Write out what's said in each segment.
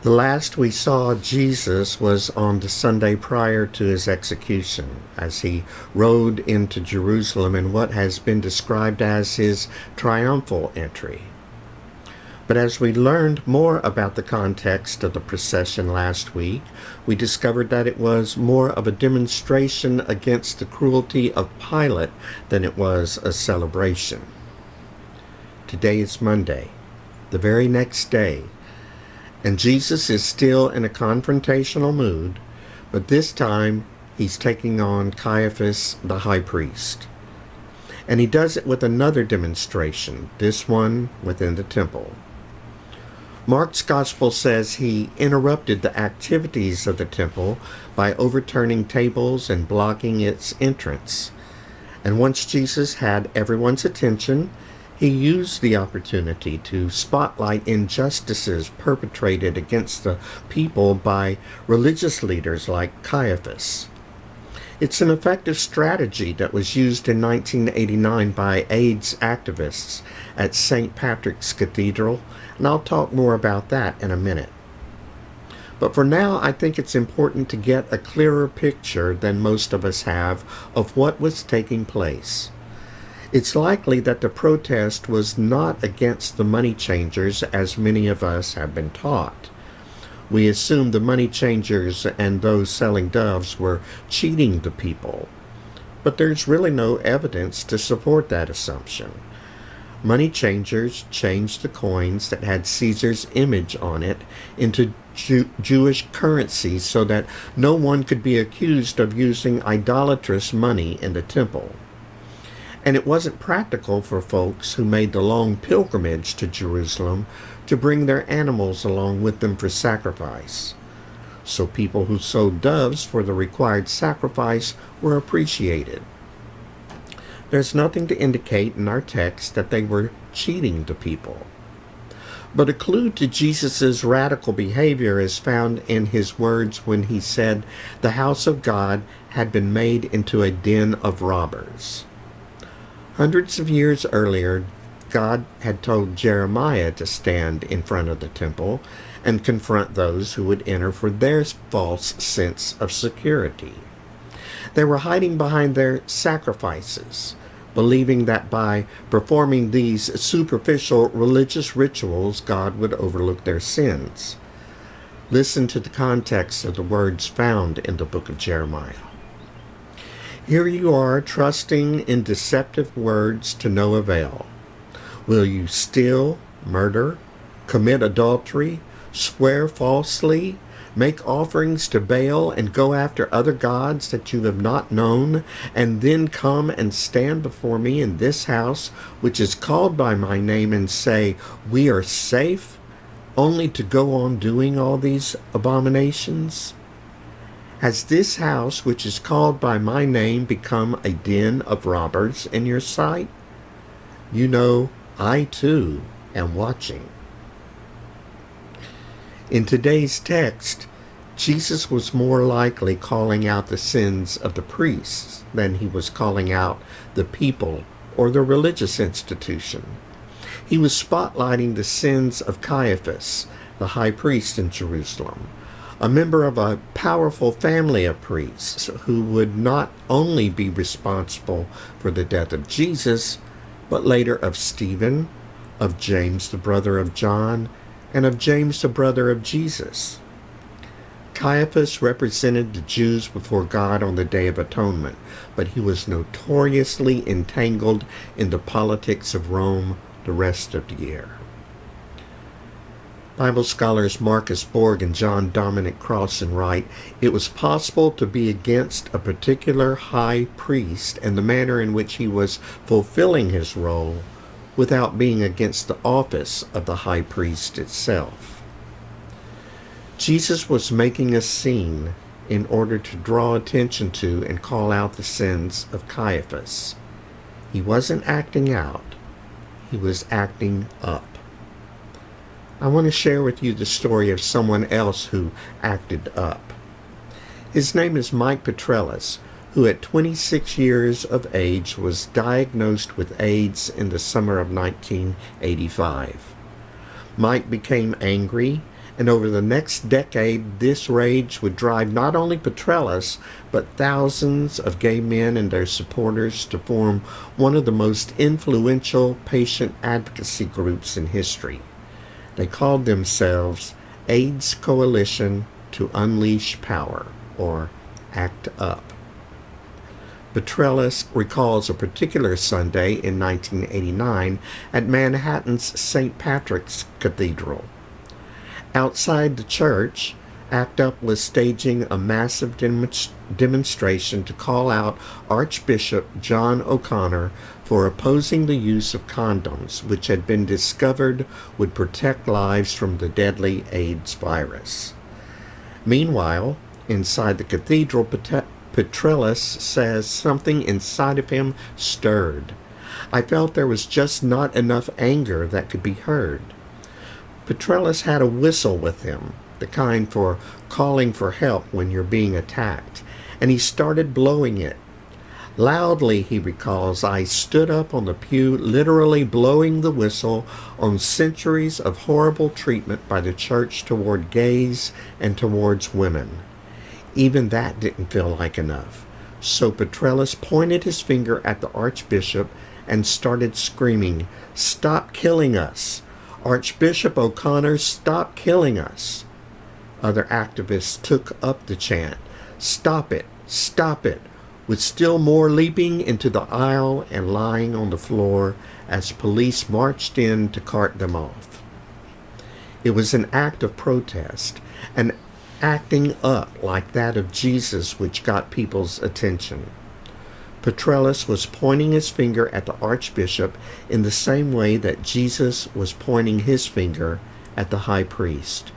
The last we saw Jesus was on the Sunday prior to his execution, as he rode into Jerusalem in what has been described as his triumphal entry. But as we learned more about the context of the procession last week, we discovered that it was more of a demonstration against the cruelty of Pilate than it was a celebration. Today is Monday, the very next day, and Jesus is still in a confrontational mood, but this time he's taking on Caiaphas the high priest. And he does it with another demonstration, this one within the temple. Mark's gospel says he interrupted the activities of the temple by overturning tables and blocking its entrance. And once Jesus had everyone's attention, he used the opportunity to spotlight injustices perpetrated against the people by religious leaders like Caiaphas. It's an effective strategy that was used in 1989 by AIDS activists at St. Patrick's Cathedral, and I'll talk more about that in a minute. But for now, I think it's important to get a clearer picture than most of us have of what was taking place. It's likely that the protest was not against the money changers, as many of us have been taught. We assume the money changers and those selling doves were cheating the people, but there's really no evidence to support that assumption. Money changers changed the coins that had Caesar's image on it into Jewish currency so that no one could be accused of using idolatrous money in the temple. And it wasn't practical for folks who made the long pilgrimage to Jerusalem to bring their animals along with them for sacrifice. So people who sold doves for the required sacrifice were appreciated. There's nothing to indicate in our text that they were cheating the people. But a clue to Jesus' radical behavior is found in his words when he said the house of God had been made into a den of robbers. Hundreds of years earlier, God had told Jeremiah to stand in front of the temple and confront those who would enter for their false sense of security. They were hiding behind their sacrifices, believing that by performing these superficial religious rituals, God would overlook their sins. Listen to the context of the words found in the book of Jeremiah. Here you are, trusting in deceptive words to no avail. Will you steal, murder, commit adultery, swear falsely, make offerings to Baal, and go after other gods that you have not known, and then come and stand before me in this house, which is called by my name, and say, we are safe, only to go on doing all these abominations? Has this house, which is called by my name, become a den of robbers in your sight? You know, I too am watching. In today's text, Jesus was more likely calling out the sins of the priests than he was calling out the people or the religious institution. He was spotlighting the sins of Caiaphas, the high priest in Jerusalem, a member of a powerful family of priests who would not only be responsible for the death of Jesus, but later of Stephen, of James the brother of John, and of James the brother of Jesus. Caiaphas represented the Jews before God on the Day of Atonement, but he was notoriously entangled in the politics of Rome the rest of the year. Bible scholars Marcus Borg and John Dominic Crossan write, it was possible to be against a particular high priest and the manner in which he was fulfilling his role without being against the office of the high priest itself. Jesus was making a scene in order to draw attention to and call out the sins of Caiaphas. He wasn't acting out, he was acting up. I want to share with you the story of someone else who acted up. His name is Mike Petrellis, who at 26 years of age was diagnosed with AIDS in the summer of 1985. Mike became angry And over the next decade, this rage would drive not only Petrellus, but thousands of gay men and their supporters to form one of the most influential patient advocacy groups in history. They called themselves AIDS Coalition to Unleash Power, or ACT UP. Petrellus recalls a particular Sunday in 1989 at Manhattan's St. Patrick's Cathedral. Outside the church, ACT UP was staging a massive demonstration to call out Archbishop John O'Connor for opposing the use of condoms, which had been discovered would protect lives from the deadly AIDS virus. Meanwhile, inside the cathedral, Petrellus says something inside of him stirred. I felt there was just not enough anger that could be heard. Petrellus had a whistle with him, the kind for calling for help when you're being attacked, and he started blowing it. Loudly, he recalls, I stood up on the pew, literally blowing the whistle on centuries of horrible treatment by the church toward gays and towards women. Even that didn't feel like enough. So Petrellus pointed his finger at the Archbishop and started screaming, "Stop killing us! Archbishop O'Connor, stop killing us!" Other activists took up the chant, "Stop it! Stop it!" with still more leaping into the aisle and lying on the floor as police marched in to cart them off. It was an act of protest, an acting up like that of Jesus which got people's attention. Petrellus was pointing his finger at the Archbishop in the same way that Jesus was pointing his finger at the high priest.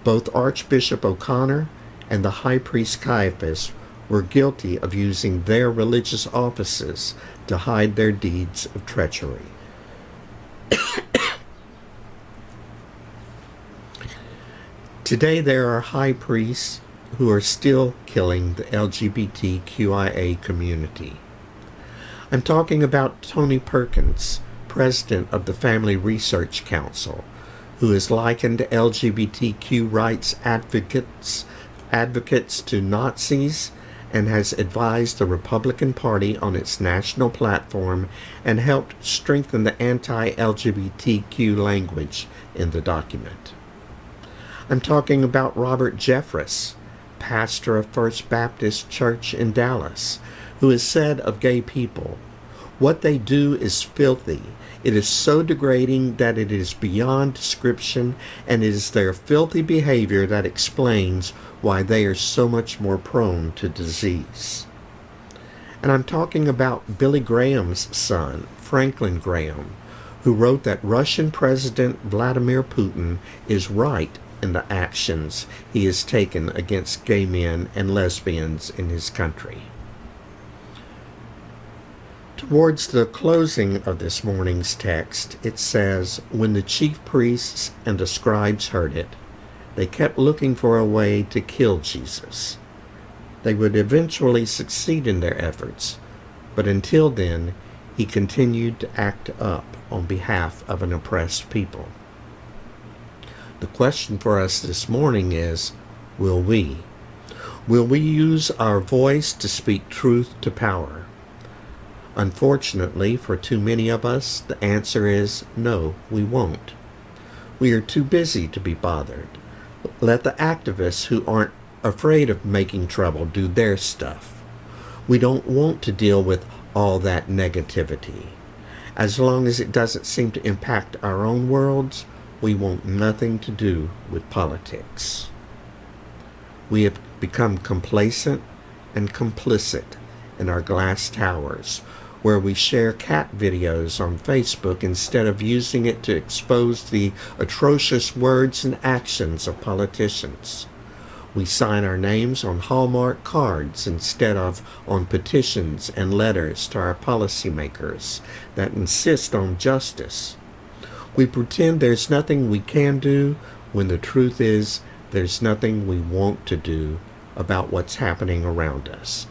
Both Archbishop O'Connor and the high priest Caiaphas were guilty of using their religious offices to hide their deeds of treachery. Today there are high priests who are still killing the LGBTQIA community. I'm talking about Tony Perkins, president of the Family Research Council, who has likened LGBTQ rights advocates to Nazis and has advised the Republican Party on its national platform and helped strengthen the anti-LGBTQ language in the document. I'm talking about Robert Jeffress, pastor of First Baptist Church in Dallas, who has said of gay people, "What they do is filthy. It is so degrading that it is beyond description, and it is their filthy behavior that explains why they are so much more prone to disease." And I'm talking about Billy Graham's son, Franklin Graham, who wrote that Russian President Vladimir Putin is right in the actions he has taken against gay men and lesbians in his country. Towards the closing of this morning's text, it says, "When the chief priests and the scribes heard it, they kept looking for a way to kill Jesus. They would eventually succeed in their efforts, but until then, he continued to act up on behalf of an oppressed people." The question for us this morning is, will we? Will we use our voice to speak truth to power? Unfortunately, for too many of us, the answer is no, we won't. We are too busy to be bothered. Let the activists who aren't afraid of making trouble do their stuff. We don't want to deal with all that negativity. As long as it doesn't seem to impact our own worlds, we want nothing to do with politics. We have become complacent and complicit in our glass towers, where we share cat videos on Facebook instead of using it to expose the atrocious words and actions of politicians. We sign our names on Hallmark cards instead of on petitions and letters to our policymakers that insist on justice. We pretend there's nothing we can do when the truth is there's nothing we want to do about what's happening around us.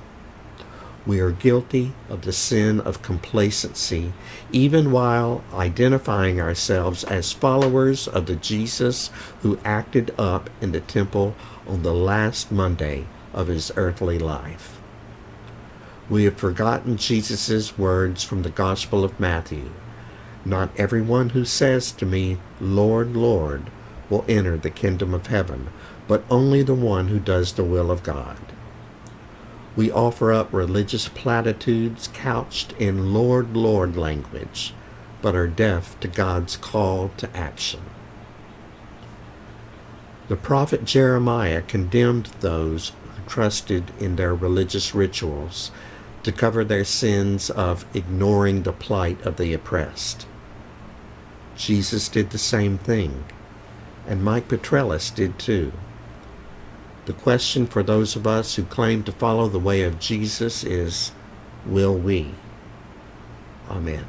We are guilty of the sin of complacency, even while identifying ourselves as followers of the Jesus who acted up in the temple on the last Monday of his earthly life. We have forgotten Jesus' words from the Gospel of Matthew. Not everyone who says to me, Lord, Lord, will enter the kingdom of heaven, but only the one who does the will of God. We offer up religious platitudes couched in Lord, Lord language, but are deaf to God's call to action. The prophet Jeremiah condemned those who trusted in their religious rituals to cover their sins of ignoring the plight of the oppressed. Jesus did the same thing, and Mike Petrelis did too. The question for those of us who claim to follow the way of Jesus is, will we? Amen.